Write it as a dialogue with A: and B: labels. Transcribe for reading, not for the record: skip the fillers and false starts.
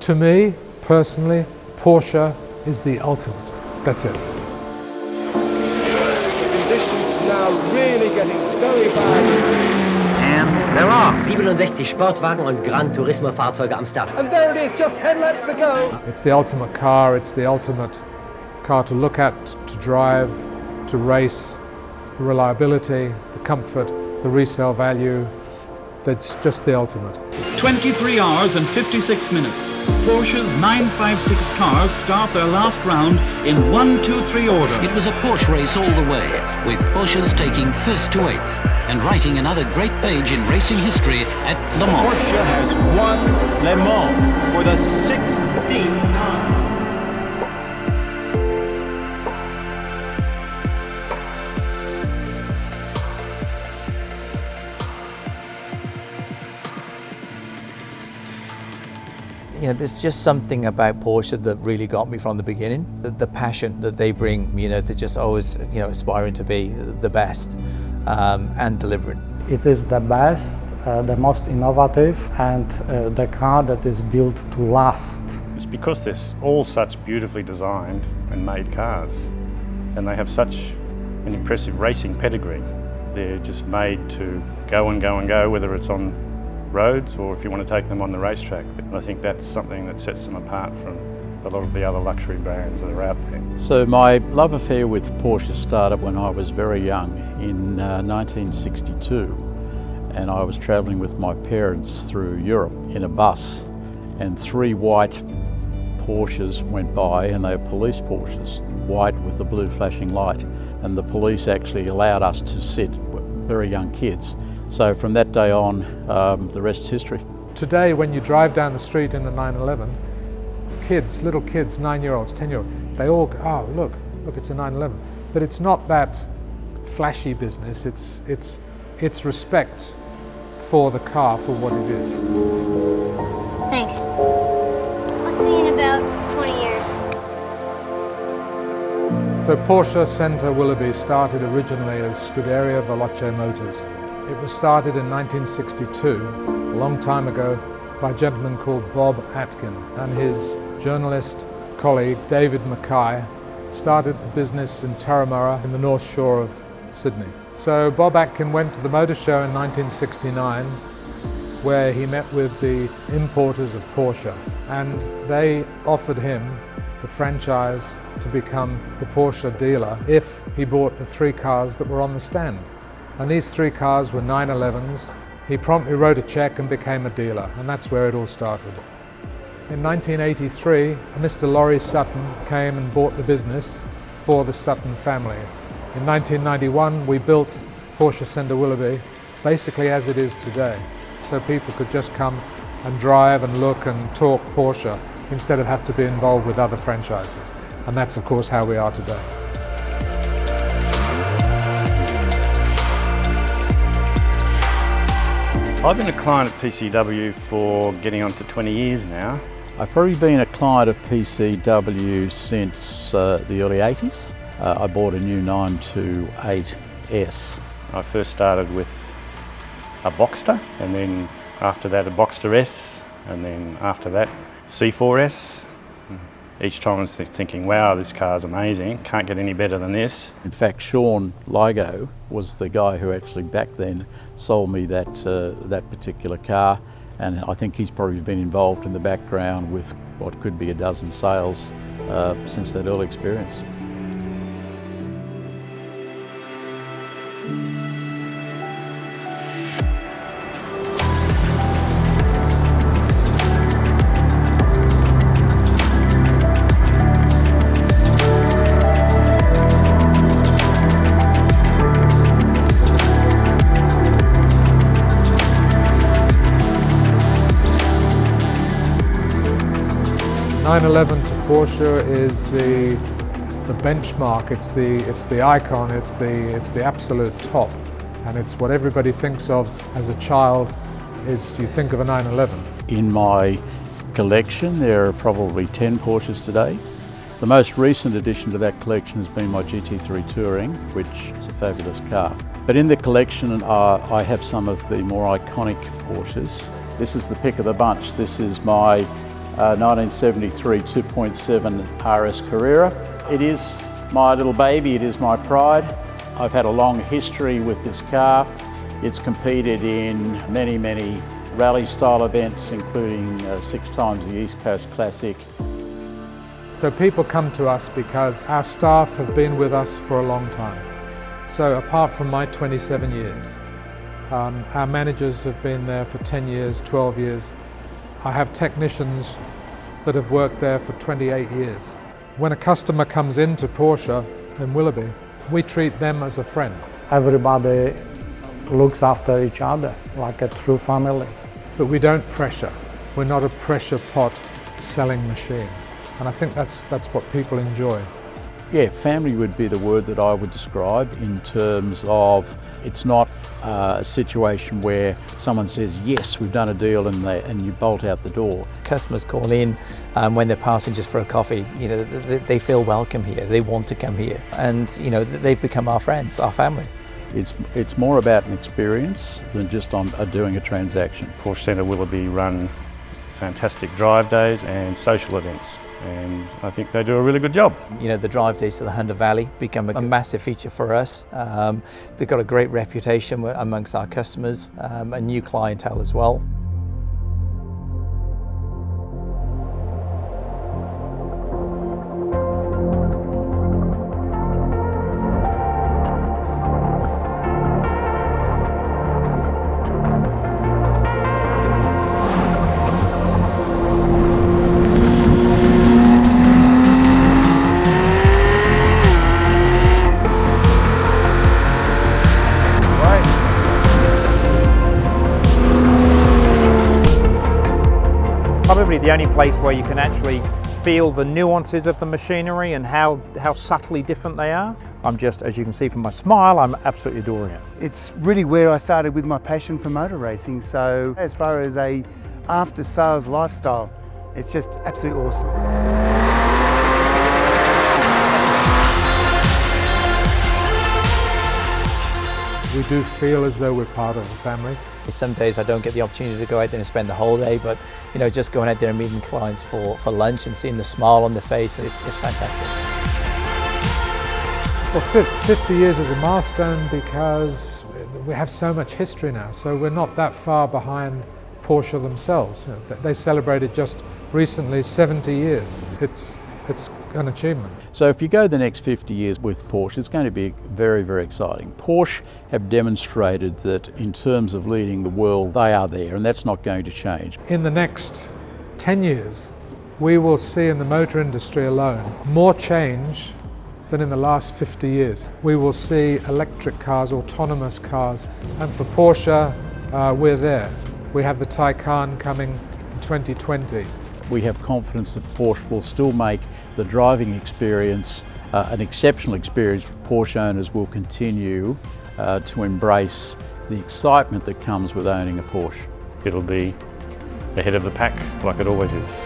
A: To me, personally, Porsche is the ultimate. That's it.
B: The conditions now really getting very bad.
C: And there are 67 Sportwagen und Gran Turismo Fahrzeuge am Start.
B: And there it is, just 10 laps to go.
A: It's the ultimate car. It's the ultimate car to look at, to drive, to race. The reliability, the comfort, the resale value. That's just the ultimate.
D: 23 hours and 56 minutes. Porsche's 956 cars start their last round in 1, 2, 3 order.
E: It was a Porsche race all the way, with Porsches taking first to eighth and writing another great page in racing history at Le Mans.
B: Porsche has won Le Mans for the 16th time.
F: You know, there's just something about Porsche that really got me from the beginning. The passion that they bring, you know, they're just always, you know, aspiring to be the best and delivering.
G: It is the best, the most innovative, and the car that is built to last.
H: It's because they're all such beautifully designed and made cars, and they have such an impressive racing pedigree. They're just made to go and go and go, whether it's on roads or if you want to take them on the racetrack. And I think that's something that sets them apart from a lot of the other luxury brands that are out there.
I: So my love affair with Porsche started when I was very young in 1962, and I was travelling with my parents through Europe in a bus, and 3 white Porsches went by, and they were police Porsches, white with a blue flashing light, and the police actually allowed us to sit, very young kids. So from that day on, the rest is history.
A: Today, when you drive down the street in a 911, kids, little kids, 9-year-olds, 10-year-olds, they all go, oh, look, it's a 911. But it's not that flashy business, it's respect for the car for what it is.
J: Thanks. I'll see you in about 20 years.
A: So Porsche Centre Willoughby started originally as Scuderia Veloce Motors. It was started in 1962, a long time ago, by a gentleman called Bob Atkin, and his journalist colleague David Mackay started the business in Turramurra in the North Shore of Sydney. So Bob Atkin went to the motor show in 1969, where he met with the importers of Porsche, and they offered him the franchise to become the Porsche dealer if he bought the 3 cars that were on the stand. And these 3 cars were 911s. He promptly wrote a check and became a dealer, and that's where it all started. In 1983, Mr. Laurie Sutton came and bought the business for the Sutton family. In 1991, we built Porsche Centre Willoughby basically as it is today, so people could just come and drive and look and talk Porsche instead of have to be involved with other franchises. And that's, of course, how we are today.
H: I've been a client at PCW for getting on to 20 years now.
I: I've probably been a client of PCW since the early 80s. I bought a new 928S.
H: I first started with a Boxster, and then after that a Boxster S, and then after that C4S. Each time I was thinking, wow, this car's amazing, can't get any better than this.
I: In fact, Sean Ligo was the guy who actually back then sold me that particular car, and I think he's probably been involved in the background with what could be a dozen sales since that early experience.
A: The 911 to Porsche is the benchmark. It's the icon. It's the absolute top, and it's what everybody thinks of as a child. Is you think of a 911.
I: In my collection, there are probably 10 Porsches today. The most recent addition to that collection has been my GT3 Touring, which is a fabulous car. But in the collection, I have some of the more iconic Porsches. This is the pick of the bunch. This is my 1973 2.7 RS Carrera. It is my little baby, it is my pride. I've had a long history with this car. It's competed in many rally style events, including 6 times the East Coast Classic.
A: So people come to us because our staff have been with us for a long time. So apart from my 27 years, our managers have been there for 10 years, 12 years. I have technicians that have worked there for 28 years. When a customer comes into Porsche in Willoughby, we treat them as a friend.
G: Everybody looks after each other like a true family.
A: But we don't pressure. We're not a pressure pot selling machine. And I think that's what people enjoy.
I: Yeah, family would be the word that I would describe, in terms of it's not a situation where someone says, yes, we've done a deal, and you bolt out the door.
F: Customers call in when they're passing just for a coffee. You know, they feel welcome here. They want to come here, and you know, they've become our friends, our family.
I: It's more about an experience than just on doing a transaction.
H: Porsche Centre Willoughby run fantastic drive days and social events, and I think they do a really good job.
F: You know, the drive days to the Hunter Valley become a massive feature for us. They've got a great reputation amongst our customers, a new clientele as well.
B: Probably the only place where you can actually feel the nuances of the machinery and how subtly different they are. I'm just, as you can see from my smile, I'm absolutely adoring it.
K: It's really where I started with my passion for motor racing, so as far as a after-sales lifestyle, it's just absolutely awesome.
A: We do feel as though we're part of the family.
F: Some days I don't get the opportunity to go out there and spend the whole day, but you know, just going out there and meeting clients for lunch and seeing the smile on their face, it's fantastic.
A: Well, 50 years is a milestone because we have so much history now, so we're not that far behind Porsche themselves. You know, they celebrated just recently 70 years. It's an achievement.
I: So if you go the next 50 years with Porsche, it's going to be very exciting. Porsche have demonstrated that in terms of leading the world, they are there, and that's not going to change.
A: In the next 10 years, we will see in the motor industry alone more change than in the last 50 years. We will see electric cars, autonomous cars, and for Porsche, we're there. We have the Taycan coming in 2020.
I: We have confidence that Porsche will still make the driving experience an exceptional experience. Porsche owners will continue to embrace the excitement that comes with owning a Porsche.
H: It'll be ahead of the pack like it always is.